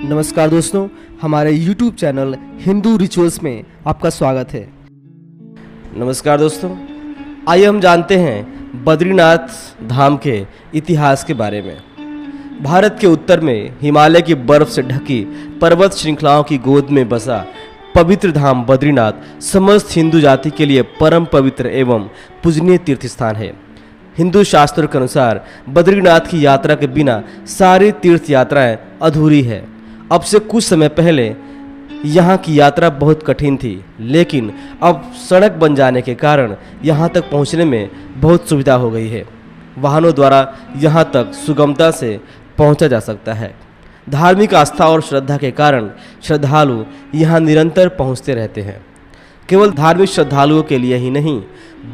नमस्कार दोस्तों, हमारे YouTube चैनल हिंदू रिचुअल्स में आपका स्वागत है। नमस्कार दोस्तों, आइए हम जानते हैं बद्रीनाथ धाम के इतिहास के बारे में। भारत के उत्तर में हिमालय की बर्फ से ढकी पर्वत श्रृंखलाओं की गोद में बसा पवित्र धाम बद्रीनाथ समस्त हिंदू जाति के लिए परम पवित्र एवं पूजनीय तीर्थ स्थान है। हिंदू शास्त्रों के अनुसार बद्रीनाथ की यात्रा के बिना सारी तीर्थ यात्राएं अधूरी है। अब से कुछ समय पहले यहाँ की यात्रा बहुत कठिन थी, लेकिन अब सड़क बन जाने के कारण यहाँ तक पहुँचने में बहुत सुविधा हो गई है। वाहनों द्वारा यहाँ तक सुगमता से पहुँचा जा सकता है। धार्मिक आस्था और श्रद्धा के कारण श्रद्धालु यहाँ निरंतर पहुँचते रहते हैं। केवल धार्मिक श्रद्धालुओं के लिए ही नहीं,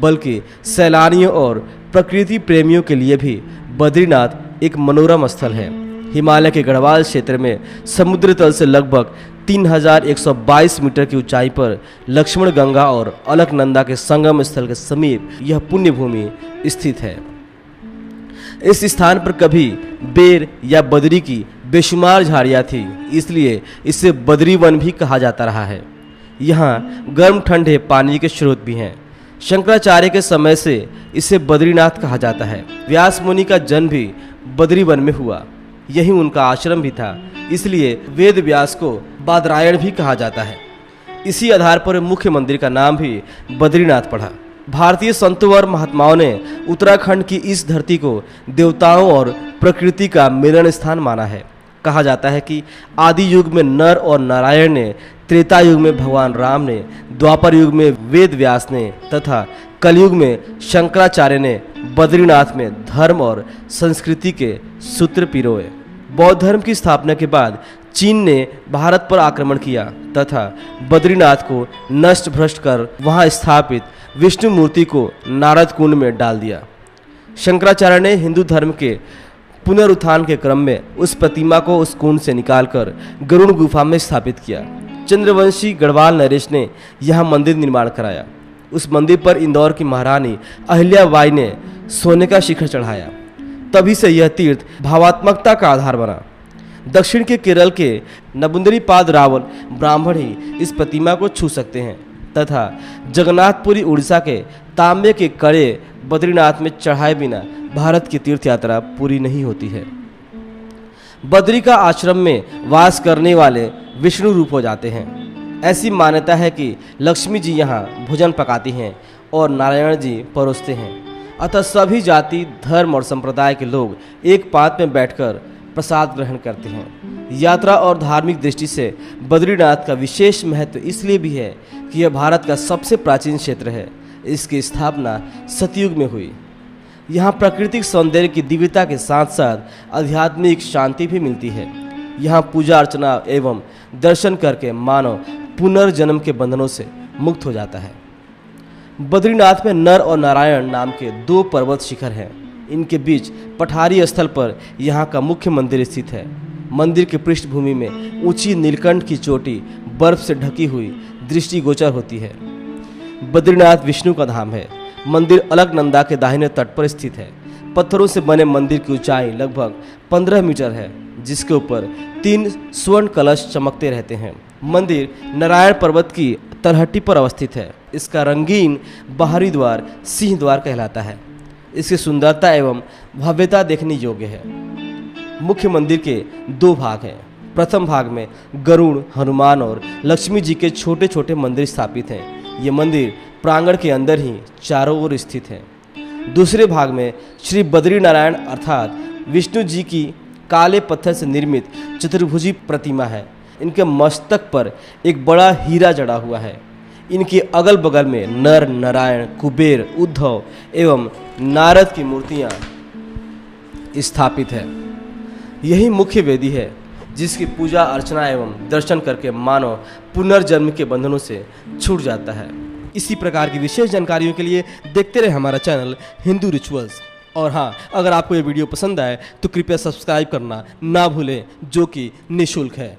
बल्कि सैलानियों और प्रकृति प्रेमियों के लिए भी बद्रीनाथ एक मनोरम स्थल है। हिमालय के गढ़वाल क्षेत्र में समुद्र तल से लगभग 3122 मीटर की ऊंचाई पर लक्ष्मण गंगा और अलकनंदा के संगम स्थल के समीप यह पुण्य भूमि स्थित है। इस स्थान पर कभी बेर या बदरी की बेशुमार झाड़ियाँ थी, इसलिए इसे बदरी वन भी कहा जाता रहा है। यहाँ गर्म ठंडे पानी के स्रोत भी हैं। शंकराचार्य के समय से इसे बद्रीनाथ कहा जाता है। व्यास मुनि का जन्म भी बदरी वन में हुआ, यही उनका आश्रम भी था, इसलिए वेद व्यास को बादरायण भी कहा जाता है। इसी आधार पर मुख्य मंदिर का नाम भी बद्रीनाथ पड़ा। भारतीय संतों और महात्माओं ने उत्तराखंड की इस धरती को देवताओं और प्रकृति का मिलन स्थान माना है। कहा जाता है कि आदि युग में नर और नारायण ने, त्रेता युग में भगवान राम ने, द्वापर युग में वेद व्यास ने तथा कलयुग में शंकराचार्य ने बद्रीनाथ में धर्म और संस्कृति के सूत्र पिरोए। बौद्ध धर्म की स्थापना के बाद चीन ने भारत पर आक्रमण किया तथा बद्रीनाथ को नष्ट भ्रष्ट कर वहां स्थापित विष्णु मूर्ति को नारद कुंड में डाल दिया। शंकराचार्य ने हिंदू धर्म के पुनरुत्थान के क्रम में उस प्रतिमा को उस कुंड से निकालकर गरुड़ गुफा में स्थापित किया। चंद्रवंशी गढ़वाल नरेश ने यहाँ मंदिर निर्माण कराया। उस मंदिर पर इंदौर की महारानी अहिल्याबाई ने सोने का शिखर चढ़ाया। तभी से यह तीर्थ भावात्मकता का आधार बना। दक्षिण के केरल के नबुंदरीपाद रावल ब्राह्मण ही इस प्रतिमा को छू सकते हैं तथा जगन्नाथपुरी उड़ीसा के तांबे के कड़े बद्रीनाथ में चढ़ाए बिना भारत की तीर्थ यात्रा पूरी नहीं होती है। बद्री का आश्रम में वास करने वाले विष्णु रूप हो जाते हैं। ऐसी मान्यता है कि लक्ष्मी जी यहाँ भोजन पकाती हैं और नारायण जी परोसते हैं। अतः सभी जाति, धर्म और संप्रदाय के लोग एक पात में बैठकर प्रसाद ग्रहण करते हैं। यात्रा और धार्मिक दृष्टि से बद्रीनाथ का विशेष महत्व इसलिए भी है कि यह भारत का सबसे प्राचीन क्षेत्र है। इसकी स्थापना सतयुग में हुई। यहाँ प्राकृतिक सौंदर्य की दिव्यता के साथ साथ आध्यात्मिक शांति भी मिलती है। यहाँ पूजा अर्चना एवं दर्शन करके मानव पुनर्जन्म के बंधनों से मुक्त हो जाता है। बद्रीनाथ में नर और नारायण नाम के 2 पर्वत शिखर हैं। इनके बीच पठारी स्थल पर यहाँ का मुख्य मंदिर स्थित है। मंदिर की पृष्ठभूमि में ऊंची नीलकंठ की चोटी बर्फ से ढकी हुई दृष्टिगोचर होती है। बद्रीनाथ विष्णु का धाम है। मंदिर अलकनंदा के दाहिने तट पर स्थित है। पत्थरों से बने मंदिर की ऊंचाई लगभग 15 मीटर है, जिसके ऊपर 3 स्वर्ण कलश चमकते रहते हैं। मंदिर नारायण पर्वत की तलहटी पर अवस्थित है। इसका रंगीन बाहरी द्वार सिंह द्वार कहलाता है। इसकी सुंदरता एवं भव्यता देखने योग्य है। मुख्य मंदिर के 2 भाग हैं। प्रथम भाग में गरुड़, हनुमान और लक्ष्मी जी के छोटे छोटे मंदिर स्थापित हैं। ये मंदिर प्रांगण के अंदर ही चारों ओर स्थित है। दूसरे भाग में श्री बद्री नारायण अर्थात विष्णु जी की काले पत्थर से निर्मित चतुर्भुजी प्रतिमा है। इनके मस्तक पर एक बड़ा हीरा जड़ा हुआ है। इनके अगल बगल में नर, नारायण, कुबेर, उद्धव एवं नारद की मूर्तियां स्थापित है। यही मुख्य वेदी है जिसकी पूजा अर्चना एवं दर्शन करके मानव पुनर्जन्म के बंधनों से छूट जाता है। इसी प्रकार की विशेष जानकारियों के लिए देखते रहे हमारा चैनल हिंदू रिचुअल्स। और हाँ, अगर आपको ये वीडियो पसंद आए तो कृपया सब्सक्राइब करना ना भूलें, जो कि निःशुल्क है।